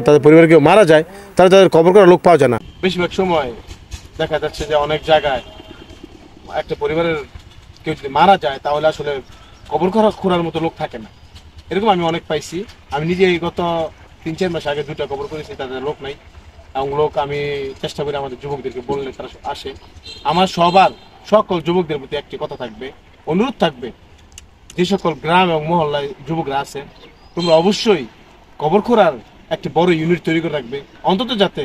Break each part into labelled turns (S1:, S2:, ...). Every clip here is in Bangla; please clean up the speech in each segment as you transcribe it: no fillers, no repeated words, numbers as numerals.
S1: তাদের পরিবারে কেউ মারা যায়, তাহলে তাদের কবর করার লোক পাওয়া যায় না। বেশিরভাগ সময় দেখা যাচ্ছে যে অনেক জায়গায় একটা পরিবারের কেউ যদি মারা যায় তাহলে আসলে কবর খোঁড়ার মতো লোক থাকে না। এরকম আমি অনেক পাইছি। আমি নিজে গত 3-4 মাস আগে 2টা কবর করেছি, তাদের লোক নাই। এবং লোক আমি চেষ্টা করি আমাদের যুবকদেরকে বললে তারা আসে। আমার সকল যুবকদের প্রতি একটি কথা থাকবে, অনুরোধ থাকবে, যে সকল গ্রাম এবং মহল্লায় যুবকরা আছে, তোমরা অবশ্যই কবর খোঁড়ার একটি বড় ইউনিট তৈরি করে রাখবে, অন্তত যাতে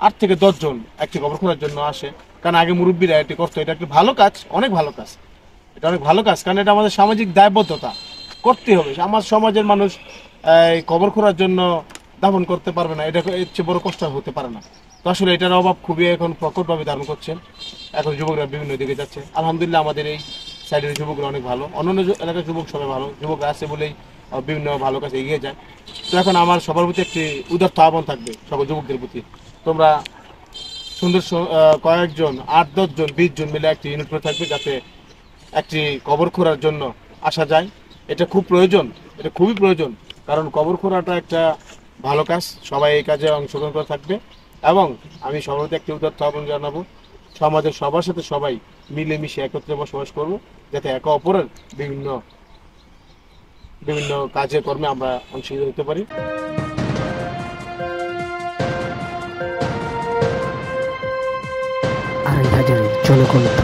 S1: 8 থেকে 10 জন একটি কবর খোঁড়ার জন্য আসে। কারণ আগে মুরব্বীরা এটি করতো, এটা একটা ভালো কাজ, অনেক ভালো কাজ, এটা অনেক ভালো কাজ, কারণ এটা আমাদের সামাজিক দায়বদ্ধতা, করতে হবে। আমার সমাজের মানুষ এই কবর খোঁড়ার জন্য দাফন করতে পারবে না, এটা এর চেয়ে বড় কষ্ট হতে পারে না। তো আসলে এটার অভাব খুবই এখন প্রকটভাবে ধারণ করছে। এখন যুবকরা বিভিন্ন দিকে যাচ্ছে। আলহামদুলিল্লাহ আমাদের এই সাইডের যুবকরা অনেক ভালো, অন্যান্য এলাকার যুবক সবাই ভালো, যুবকরা আছে বলেই বিভিন্ন ভালো কাছে এগিয়ে যায়। তো এখন আমার সবার প্রতি একটি উদাত্ত আহ্বান থাকবে সকল যুবকদের প্রতি, তোমরা সুন্দর কয়েকজন 8-10 জন 20 জন মিলে একটি ইউনিট করে থাকবে, যাতে একটি কবর খোঁড়ার জন্য আসা যায়। এটা খুব প্রয়োজন, এটা খুবই প্রয়োজন, কারণ কবর খোঁড়াটা একটা ভালো কাজ, সবাই এই কাজে অংশগ্রহণ করে থাকবে। এবং আমি সবার প্রতি একটি উদাত্ত আহ্বান জানাবো, সমাজের সবার সাথে সবাই মিলেমিশে একত্রে বসবাস করবো, যাতে একে অপরের বিভিন্ন বিভিন্ন কাজে কর্মে আমরা অংশীদার হতে পারি।
S2: আড়াই হাজারের জনকণ্ঠ।